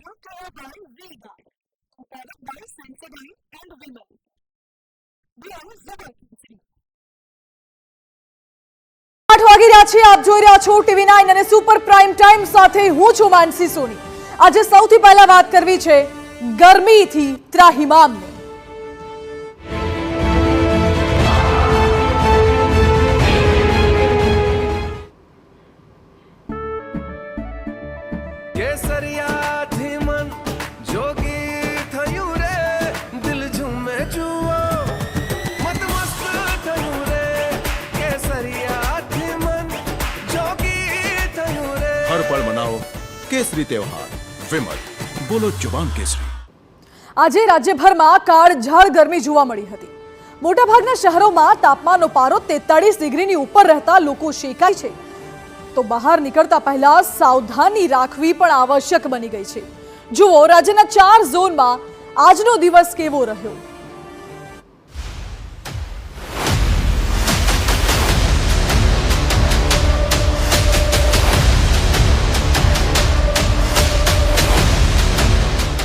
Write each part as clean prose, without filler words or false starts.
brought to you by Vega, a product by Sensodyne and Women. We are Zubal. 8 વાગી રહ્યા છે. આપ જોઈ રહ્યા છો TV9 અને સુપર પ્રાઇમ ટાઈમ સાથે હું છું માનસી સોની. આજે સૌથી પહેલા વાત કરવી છે ગરમીથી ત્રાહિમામને. हर पल मनाओ केसरी त्योहार विमल बोलो जुबान केसरी. આજે રાજ્યભરમાં કાળઝાળ ગરમી જોવા મળી હતી. મોટાભાગના શહેરોમાં તાપમાનનો પારો 43 ડિગ્રીની ઉપર રહેતા લોકો શેકાય છે. તો બહાર નીકળતા પહેલા સાવધાની રાખવી પણ આવશ્યક બની ગઈ છે. જુઓ રાજ્યના 4 ઝોનમાં આજનો દિવસ કેવો રહ્યો.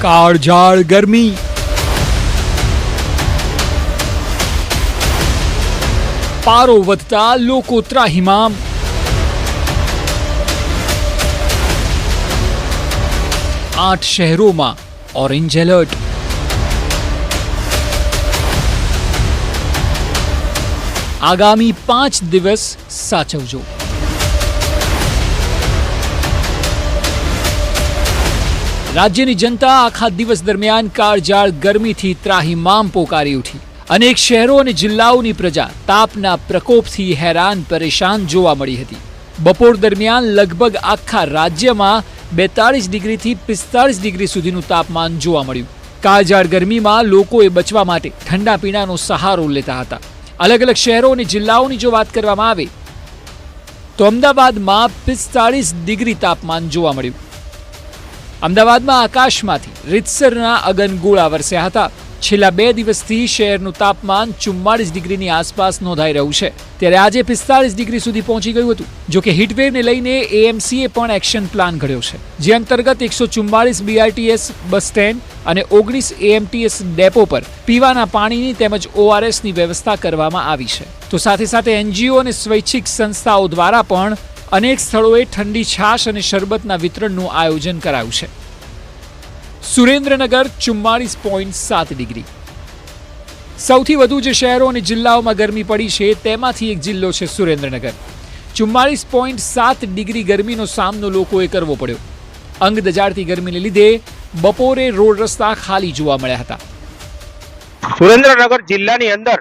કાળઝાળ ગરમી, પારો વધતા લોકો ત્રાહિમામ. 8 શહેરોમાં ઓરેન્જ એલર્ટ. આગામી 5 દિવસ સાચવજો. રાજ્યની જનતા આખા દિવસ દરમિયાન કાળઝાળ ગરમીથી ત્રાહિમામ પોકારી ઉઠી. અનેક શહેરો અને જિલ્લાઓની પ્રજા તાપના પ્રકોપથી હેરાન પરેશાન જોવા મળી હતી. બપોર દરમિયાન લગભગ આખા રાજ્યમાં 42 ડિગ્રીથી 45 ડિગ્રી સુધીનું તાપમાન જોવા મળ્યું. કાળઝાળ ગરમીમાં લોકોએ બચવા માટે ઠંડા પીણાનો સહારો લેતા હતા. અલગ અલગ શહેરો અને જિલ્લાઓની જો વાત કરવામાં આવે તો અમદાવાદમાં 45 ડિગ્રી તાપમાન જોવા મળ્યું. અમદાવાદમાં આકાશમાંથી રીતસરના અગનગોળા વરસ્યા હતા. છેલ્લા 2 દિવસથી શહેરનું તાપમાન 44 ડિગ્રીની આસપાસ નોંધાઈ રહ્યું છે. ત્યારે આજે 45 ડિગ્રી સુધી પહોંચી ગયું હતું. જોકે હીટવેવને લઈને એએમસીએ પણ એક્શન પ્લાન ઘડ્યો છે, જે અંતર્ગત 144 બીઆરટીએસ બસ સ્ટેન્ડ અને 19 એએમટીએસ ડેપો પર પીવાના પાણીની તેમજ ઓઆરએસની વ્યવસ્થા કરવામાં આવી છે. તો સાથે સાથે એનજીઓ અને સ્વૈચ્છિક સંસ્થાઓ દ્વારા પણ અનેક સ્થળોએ ઠંડી છાશ અને શરબતના વિતરણનું આયોજન કરાયું છે. સુરેન્દ્રનગર 44.7 ડિગ્રી. સૌથી વધુ જે શહેરો અને જિલ્લાઓમાં ગરમી પડી છે તેમાંથી એક જિલ્લો છે સુરેન્દ્રનગર. 44.7 ડિગ્રી ગરમીનો સામનો લોકોએ કરવો પડ્યો. અંગ દજાડતી ગરમીને લીધે બપોરે રોડ રસ્તા ખાલી જોવા મળ્યા હતા. સુરેન્દ્રનગર જિલ્લાની અંદર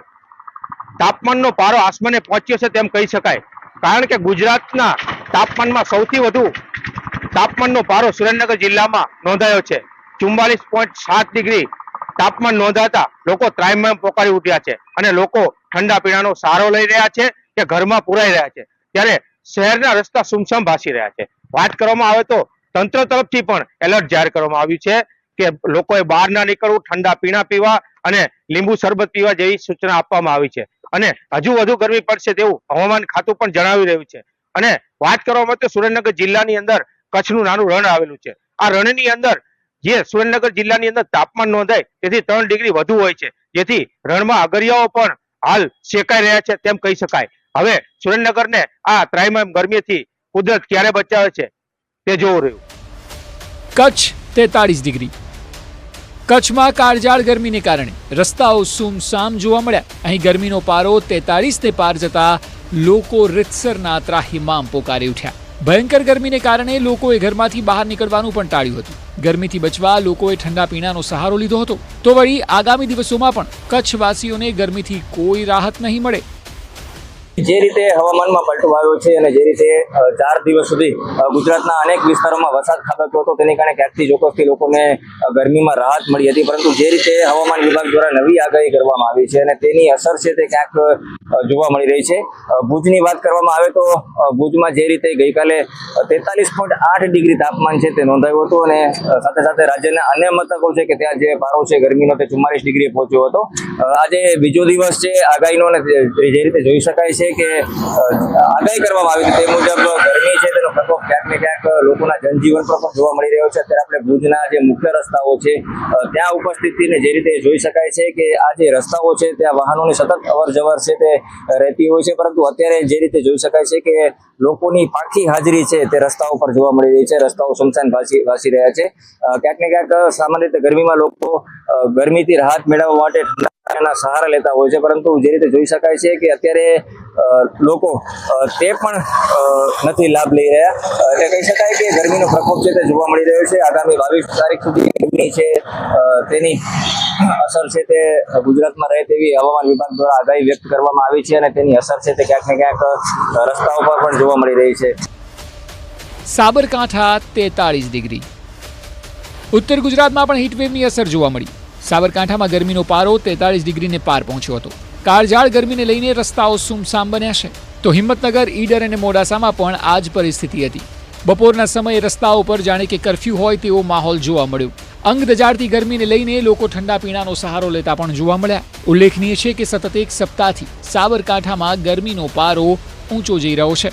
તાપમાનનો પારો આસમાને પહોંચ્યો છે તેમ કહી શકાય. કારણ કે ગુજરાતના તાપમાનમાં સૌથી વધુ તાપમાનનો પારો સુરેન્દ્રનગર જિલ્લામાં નોંધાયો છે. 44.7 ડિગ્રી તાપમાન નોંધાતા લોકો ત્રાહિમામ પોકારી ઉઠ્યા છે અને લોકો ઠંડા પીણાનો સહારો લઈ રહ્યા છે કે ઘરમાં પુરાઈ રહ્યા છે. ત્યારે શહેરના રસ્તા સુમસામ ભાસી રહ્યા છે. વાત કરવામાં આવે તો તંત્ર તરફથી પણ એલર્ટ જાહેર કરવામાં આવ્યું છે કે લોકોએ બહાર ના નીકળવું, ઠંડા પીણા પીવા અને લીંબુ શરબત પીવા જેવી સૂચના આપવામાં આવી છે. અને હજુ વધુ ગરમી પડશે તેવું હવામાન ખાતું પણ જણાવી રહ્યું છે. અને વાત કરવામાં તો સુરેન્દ્રનગર જિલ્લાની અંદર કચ્છનું નાનું રણ આવેલું છે. આ રણની અંદર જે સુરેન્દ્રનગર જિલ્લાની અંદર તાપમાન નોંધાય તેથી 3 ડિગ્રી વધુ હોય છે, જેથી રણમાં અગરિયાઓ પણ હાલ શેકાઈ રહ્યા છે તેમ કહી શકાય. હવે સુરેન્દ્રનગરને આ ત્રાહિમામ ગરમીથી કુદરત ક્યારે બચાવે છે તે જોવું રહ્યું. કચ્છ 43 ડિગ્રી. કચ્છમાં કાળઝાળ ગરમીને કારણે રસ્તાઓ સુમસામ જોવા મળ્યા. અહીં ગરમીનો પારો 43 ને પાર જતા લોકો રીતસરના ત્રાહિમામ પોકારી ઉઠ્યા. ભયંકર ગરમીને કારણે લોકોએ ઘરમાંથી બહાર નીકળવાનું પણ ટાળ્યું હતું. ગરમીથી બચવા લોકોએ ઠંડા પીણાનો સહારો લીધો હતો. તો વળી આગામી દિવસોમાં પણ કચ્છવાસીઓને ગરમીથી કોઈ રાહત નહીં મળે. જે રીતે હવામાનમાં પલટો આવ્યો છે અને જે રીતે 4 દિવસ સુધી ગુજરાતના અનેક વિસ્તારોમાં વરસાદ ખાબક્યો હતો, તેને કારણે ક્યાંકથી ચોક્કસથી લોકોને ગરમીમાં રાહત મળી હતી. પરંતુ જે રીતે હવામાન વિભાગ દ્વારા નવી આગાહી કરવામાં આવી છે અને તેની અસર છે તે ક્યાંક જોવા મળી રહી છે. ભુજની વાત કરવામાં આવે તો ભુજમાં જે રીતે ગઈકાલે 43.8 ડિગ્રી તાપમાન છે તે નોંધાયું હતું અને સાથે સાથે રાજ્યના અન્ય મથકો છે કે ત્યાં જે પારો છે ગરમીનો તે 44 ડિગ્રીએ પહોંચ્યો હતો. આજે બીજો દિવસ છે આગાહીનો અને જે રીતે જોઈ શકાય છે કે આગાહી કરવામાં આવી તે મુજબ ગરમી છે તે ગરમીનો પ્રકોપ ક્યાંક ને ક્યાંક લોકોના જનજીવન પર પણ જોવા મળી રહ્યો છે. અત્યારે આપણે ભુજના જે મુખ્ય રસ્તાઓ છે ત્યાં ઉપસ્થિત થઈને જે રીતે જોઈ શકાય છે કે આ જે રસ્તાઓ છે ત્યાં વાહનોની સતત અવર જવર છે તે રહેતી હોય છે, પરંતુ અત્યારે જે રીતે જોઈ શકાય છે કે લોકોની પાકી હાજરી છે તે રસ્તાઓ પર જોવા મળી રહી છે. રસ્તાઓ સુમસાન ભાસી રહ્યા છે. ક્યાંક ને ક્યાંક સામાન્ય રીતે ગરમીમાં લોકો ગરમીથી રાહત મેળવવા માટે ઠંડા સહારા લેતા હોય છે, પરંતુ જે રીતે જોઈ શકાય છે કે અત્યારે લોકો તે પણ નથી લાભ લઈ રહ્યા. એટલે કહી શકાય કે ગરમીનો પ્રકોપ છે તે જોવા મળી રહ્યો છે. આગામી 22 તારીખ સુધી ગરમી છે તેની અસર છે તે ગુજરાતમાં રહે તેવી હવામાન વિભાગ દ્વારા આગાહી વ્યક્ત કરવામાં આવી છે, અને તેની અસર છે તે ક્યાંક ને ક્યાંક રસ્તાઓ પર પણ જોવા મળી રહી છે. સાબરકાંઠા 43 ડિગ્રી. ઉત્તર ગુજરાતમાં પણ હીટવેવની અસર જોવા મળી. સાબરકાંઠામાં ગરમીનો પારો 43 ડિગ્રીને પાર પહોંચ્યો હતો. કાળઝાળ ગરમીને લઈને રસ્તાઓ સુમસામ બન્યા છે. તો હિંમતનગર, ઈડર અને મોડાસામાં પણ આ જ પરિસ્થિતિ હતી. બપોરના સમયે રસ્તાઓ પર જાણે કે કર્ફ્યુ હોય તેવો માહોલ જોવા મળ્યો. અંગ દજાડતી ગરમીને લઈને લોકો ઠંડા પીણાનો સહારો લેતા પણ જોવા મળ્યા. ઉલ્લેખનીય છે કે સતત એક સપ્તાહથી સાબરકાંઠામાં ગરમીનો પારો ઊંચો જઈ રહ્યો છે.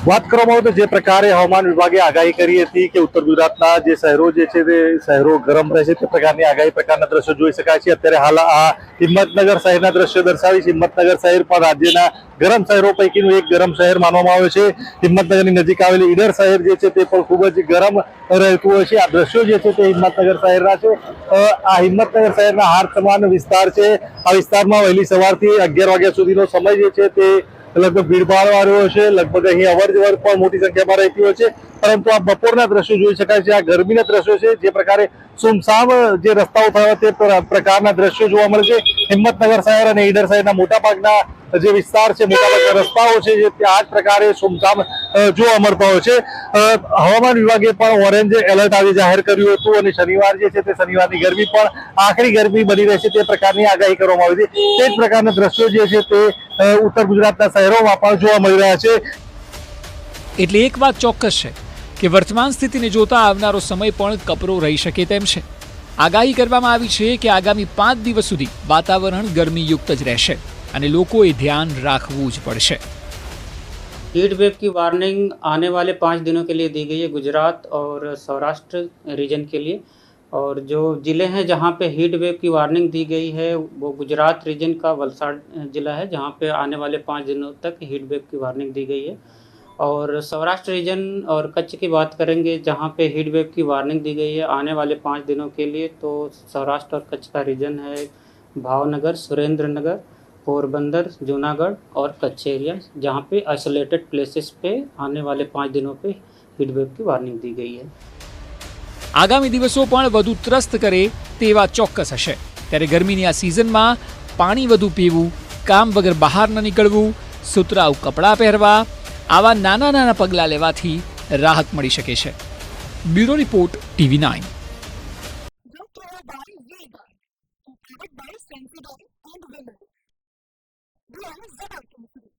વાત કરવામાં આવે તો જે પ્રકારે હવામાન વિભાગે આગાહી કરી હતી કે ઉત્તર ગુજરાતના જે શહેરો જે છે તે શહેરો ગરમ રહેશે તે પ્રકારની આગાહી પ્રકારના દ્રશ્યો જોઈ શકાય છે. અત્યારે હાલ આ હિંમતનગર શહેરના દ્રશ્યો દર્શાવી છે. હિંમતનગર શહેર પણ રાજ્યના ગરમ શહેરો પૈકીનું એક ગરમ શહેર માનવામાં આવે છે. હિંમતનગરની નજીક આવેલી ઈડર શહેર જે છે તે પણ ખૂબ જ ગરમ રહેતું હોય છે. આ દ્રશ્યો જે છે તે હિંમતનગર શહેરના છે. આ હિંમતનગર શહેરના હાર સમાન વિસ્તાર છે. આ વિસ્તારમાં વહેલી સવારથી 11 વાગ્યા સુધીનો સમય જે છે તે લગભગ ભીડભાડ વાળો છે. લગભગ અહીં અવર જવર પણ મોટી સંખ્યામાં રહેતી હોય છે, પરંતુ આ બપોરના દ્રશ્યો જોઈ શકાય છે. આ ગરમીના દ્રશ્યો છે. જે પ્રકારે સુમસામ જે રસ્તાઓ થયા તે પ્રકારના દ્રશ્યો જોવા મળે છે. હિંમતનગર શહેર અને ઈડર શહેરના મોટાભાગના જે વિસ્તાર છે, મોટાભાગના રસ્તાઓ છે જે ત્યાં આ જ પ્રકારે સુમસામ જોવા મળતા હોય છે. હવામાન વિભાગે પણ ઓરેન્જ એલર્ટ આજે જાહેર કર્યું હતું, અને શનિવાર જે છે તે શનિવારની ગરમી પણ આખરી ગરમી બની રહેશે તે પ્રકારની આગાહી કરવામાં આવી હતી. તે જ પ્રકારના દ્રશ્યો જે છે તે ઉત્તર ગુજરાતના શહેરોમાં પણ જોવા મળી રહ્યા છે. એટલે એક વાત ચોક્કસ છે કે વર્તમાન સ્થિતિને જોતા આવનારો સમય પણ કપરો રહી શકે તેમ છે. આગાહી કરવામાં આવી છે કે આગામી 5 દિવસ સુધી વાતાવરણ ગરમીયુક્ત જ રહેશે અને લોકોએ ધ્યાન રાખવું જ પડશે. हीट वेव की वार्निंग आने वाले 5 दिनों के लिए दी गई है गुजरात और सौराष्ट्र रीजन के लिए, और जो ज़िले हैं जहां पे हीट वेव की वार्निंग दी गई है वो गुजरात रीजन का वलसाड ज़िला है, जहां पे आने वाले 5 दिनों तक हीट वेव की वार्निंग दी गई है. और सौराष्ट्र रीजन और कच्छ की बात करेंगे जहां पे हीट वेव की वार्निंग दी गई है आने वाले 5 दिनों के लिए, तो सौराष्ट्र और कच्छ का रीजन है भावनगर, सुरेंद्रनगर, पोरबंदर, जूनागढ़ और कच्छ एरिया, जहाँ पे आइसोलेटेड प्लेसेस पे आने वाले 5 दिनों पे हीट वेव की वार्निंग दी गई है. આગામી દિવસો પણ વધુ ત્રસ્ત કરે તેવા ચોક્કસ હશે. ત્યારે ગરમીની આ સિઝનમાં પાણી વધુ પીવું, કામ વગર બહાર ન નીકળવું, સુતરાઉ કપડાં પહેરવા, આવા નાના નાના પગલાં લેવાથી રાહત મળી શકે છે. Bureau report TV9. Brought to you by Vega, powered by Sensodyne and Women. We are Zomato.